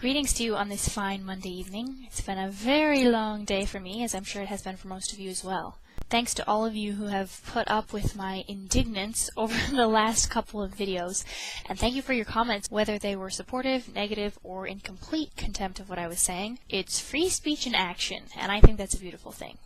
Greetings to you on this fine Monday evening. It's been a very long day for me, as I'm sure it has been for most of you as well. Thanks to all of you who have put up with my indignance over the last couple of videos, and thank you for your comments, whether they were supportive, negative, or in complete contempt of what I was saying. It's free speech in action, and I think that's a beautiful thing.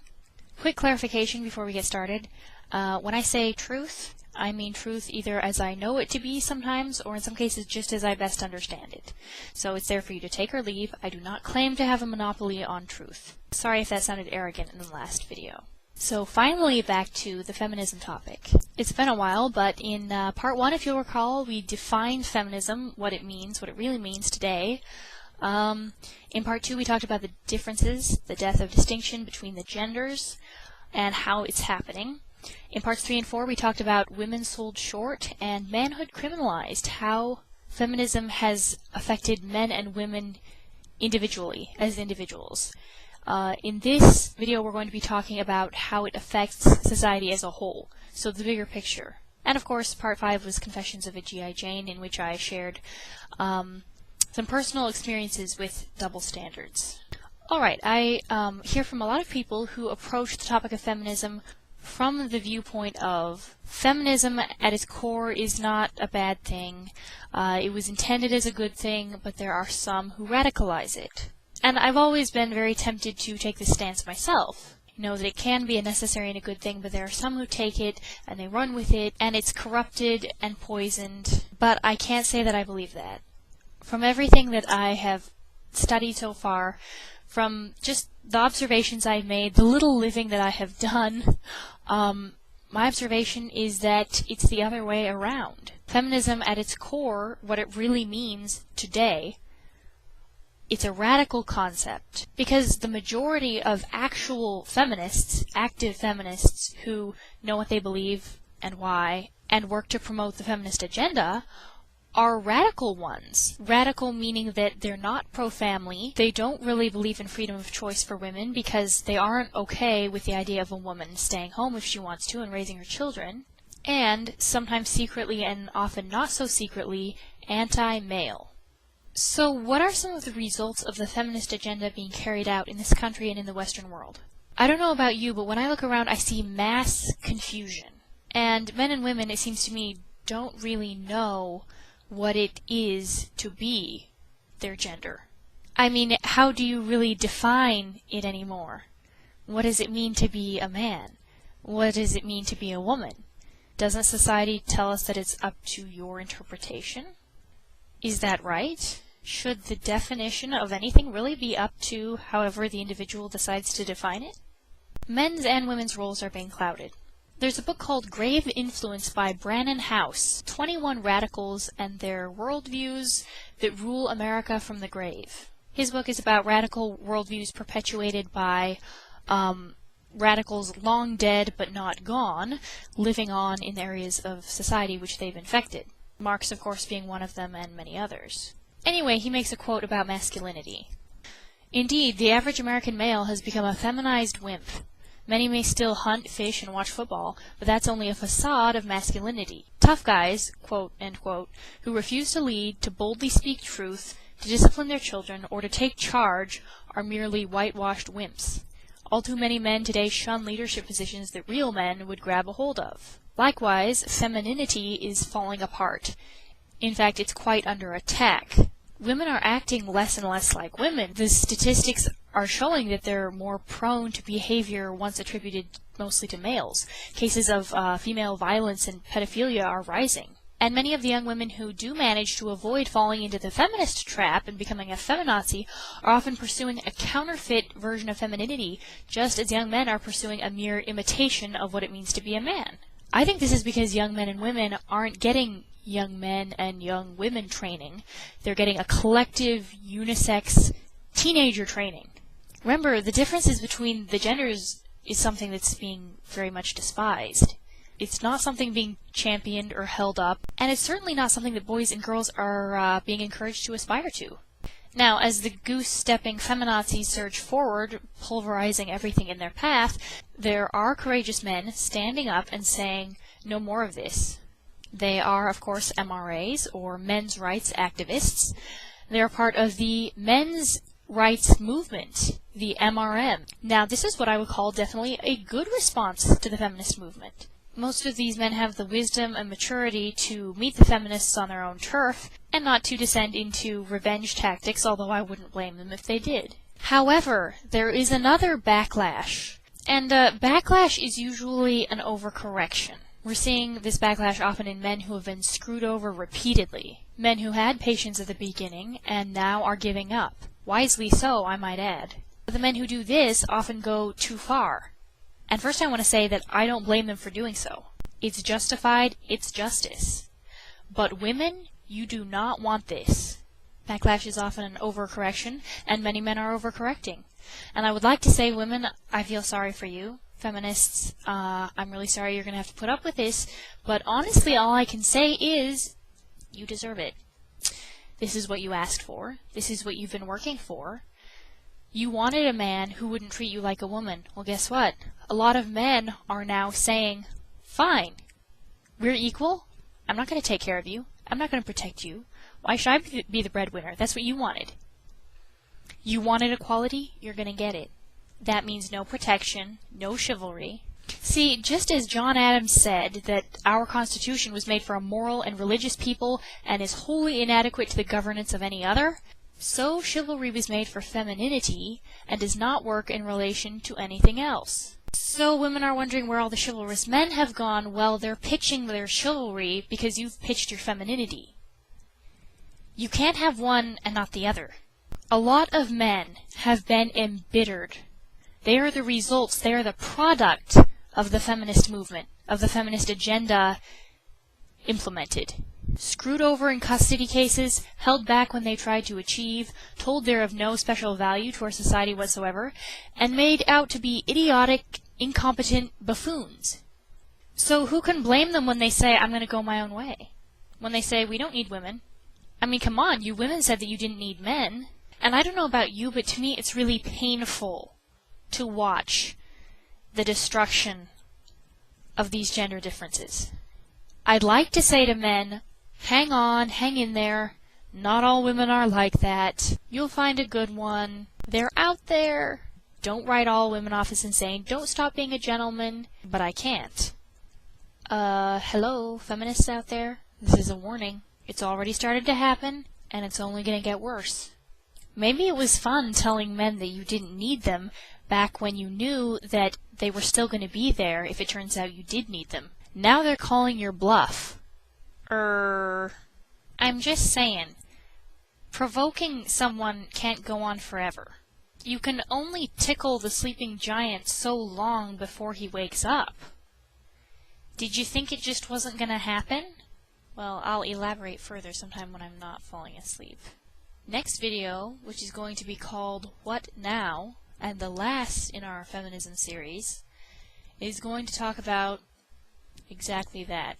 Quick clarification before we get started. When I say truth, I mean truth either as I know it to be sometimes, or in some cases just as I best understand it. So it's there for you to take or leave. I do not claim to have a monopoly on truth. Sorry if that sounded arrogant in the last video. So finally back to the feminism topic. It's been a while, but in part 1, if you'll recall, we defined feminism, what it means, what it really means today. In part 2, we talked about the differences, the death of distinction between the genders, and how it's happening. In parts 3 and 4, we talked about women sold short and manhood criminalized, how feminism has affected men and women individually, as individuals. In this video, we're going to be talking about how it affects society as a whole, so the bigger picture. And of course, part 5 was Confessions of a G.I. Jane, in which I shared some personal experiences with double standards. Alright, I hear from a lot of people who approach the topic of feminism from the viewpoint of feminism at its core is not a bad thing. It was intended as a good thing, but there are some who radicalize it. And I've always been very tempted to take this stance myself. You know, that it can be a necessary and a good thing, but there are some who take it and they run with it, and it's corrupted and poisoned. But I can't say that I believe that. From everything that I have studied so far, from just the observations I've made, the little living that I have done, my observation is that it's the other way around. Feminism at its core, what it really means today, it's a radical concept, because the majority of actual feminists, active feminists, who know what they believe and why, and work to promote the feminist agenda, are radical ones. Radical meaning that they're not pro-family, they don't really believe in freedom of choice for women because they aren't okay with the idea of a woman staying home if she wants to and raising her children, and sometimes secretly and often not so secretly, anti-male. So what are some of the results of the feminist agenda being carried out in this country and in the Western world? I don't know about you, but when I look around I see mass confusion. And men and women, it seems to me, don't really know what it is to be their gender. I mean, how do you really define it anymore? What does it mean to be a man? What does it mean to be a woman? Doesn't society tell us that it's up to your interpretation? Is that right? Should the definition of anything really be up to however the individual decides to define it? Men's and women's roles are being clouded. There's a book called Grave Influence by Brannon House, 21 Radicals and Their Worldviews That Rule America from the Grave. His book is about radical worldviews perpetuated by radicals long dead but not gone, living on in areas of society which they've infected. Marx, of course, being one of them, and many others. Anyway, he makes a quote about masculinity. Indeed, the average American male has become a feminized wimp. Many may still hunt, fish, and watch football, but that's only a facade of masculinity. Tough guys, quote, end quote, who refuse to lead, to boldly speak truth, to discipline their children, or to take charge, are merely whitewashed wimps. All too many men today shun leadership positions that real men would grab a hold of. Likewise, femininity is falling apart. In fact, it's quite under attack. Women are acting less and less like women. The statistics are showing that they're more prone to behavior once attributed mostly to males. Cases of female violence and pedophilia are rising. And many of the young women who do manage to avoid falling into the feminist trap and becoming a feminazi are often pursuing a counterfeit version of femininity, just as young men are pursuing a mere imitation of what it means to be a man. I think this is because young men and women aren't getting young men and young women training. They're getting a collective, unisex, teenager training. Remember, the differences between the genders is something that's being very much despised. It's not something being championed or held up, and it's certainly not something that boys and girls are being encouraged to aspire to. Now, as the goose-stepping feminazis surge forward, pulverizing everything in their path, there are courageous men standing up and saying, no more of this. They are, of course, MRAs, or men's rights activists. They're part of the men's rights movement, the MRM. Now, this is what I would call definitely a good response to the feminist movement. Most of these men have the wisdom and maturity to meet the feminists on their own turf, and not to descend into revenge tactics, although I wouldn't blame them if they did. However, there is another backlash, and backlash is usually an overcorrection. We're seeing this backlash often in men who have been screwed over repeatedly, men who had patience at the beginning and now are giving up. Wisely so, I might add. The men who do this often go too far. And first I want to say that I don't blame them for doing so. It's justified, it's justice. But women, you do not want this. Backlash is often an overcorrection, and many men are overcorrecting. And I would like to say, women, I feel sorry for you. Feminists, I'm really sorry you're going to have to put up with this, but honestly all I can say is, you deserve it. This is what you asked for. This is what you've been working for. You wanted a man who wouldn't treat you like a woman. Well, guess what? A lot of men are now saying, fine, we're equal. I'm not going to take care of you. I'm not going to protect you. Why should I be the breadwinner? That's what you wanted. You wanted equality, you're going to get it. That means no protection, no chivalry. See, just as John Adams said that our Constitution was made for a moral and religious people and is wholly inadequate to the governance of any other, so chivalry was made for femininity and does not work in relation to anything else. So women are wondering where all the chivalrous men have gone. Well, they're pitching their chivalry because you've pitched your femininity. You can't have one and not the other. A lot of men have been embittered. They are the results, they are the product of the feminist movement, of the feminist agenda implemented. Screwed over in custody cases, held back when they tried to achieve, told they're of no special value to our society whatsoever, and made out to be idiotic, incompetent buffoons. So who can blame them when they say, I'm going to go my own way? When they say, we don't need women. I mean, come on, you women said that you didn't need men. And I don't know about you, but to me it's really painful to watch the destruction of these gender differences. I'd like to say to men, hang on, hang in there. Not all women are like that. You'll find a good one. They're out there. Don't write all women off as insane. Don't stop being a gentleman. But I can't. Hello, feminists out there. This is a warning. It's already started to happen, and it's only going to get worse. Maybe it was fun telling men that you didn't need them back when you knew that they were still going to be there if it turns out you did need them. Now they're calling your bluff. I'm just saying, provoking someone can't go on forever. You can only tickle the sleeping giant so long before he wakes up. Did you think it just wasn't going to happen? Well, I'll elaborate further sometime when I'm not falling asleep. Next video, which is going to be called What Now, and the last in our feminism series, is going to talk about exactly that.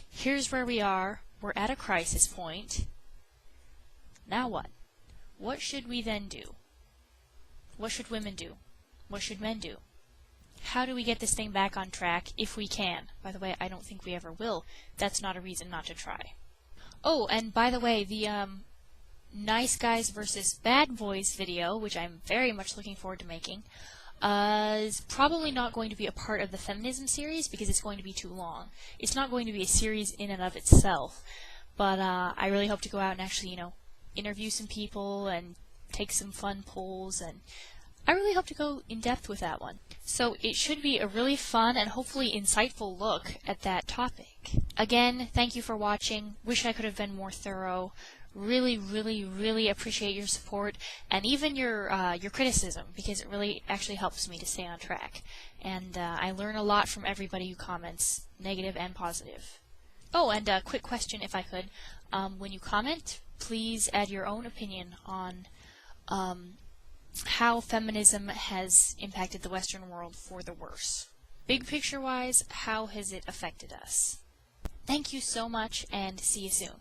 Here's where we are. We're at a crisis point. Now what? What should we then do? What should women do? What should men do? How do we get this thing back on track if we can? By the way, I don't think we ever will. That's not a reason not to try. Oh, and by the way, the nice guys versus bad boys video, which I'm very much looking forward to making, is probably not going to be a part of the feminism series because it's going to be too long. It's not going to be a series in and of itself, but I really hope to go out and actually, interview some people and take some fun polls, and I really hope to go in depth with that one. So it should be a really fun and hopefully insightful look at that topic. Again, thank you for watching. Wish I could have been more thorough. Really, really, really appreciate your support and even your criticism, because it really actually helps me to stay on track. And I learn a lot from everybody who comments, negative and positive. Oh, and a quick question, if I could. When you comment, please add your own opinion on how feminism has impacted the Western world for the worse. Big picture-wise, how has it affected us? Thank you so much, and see you soon.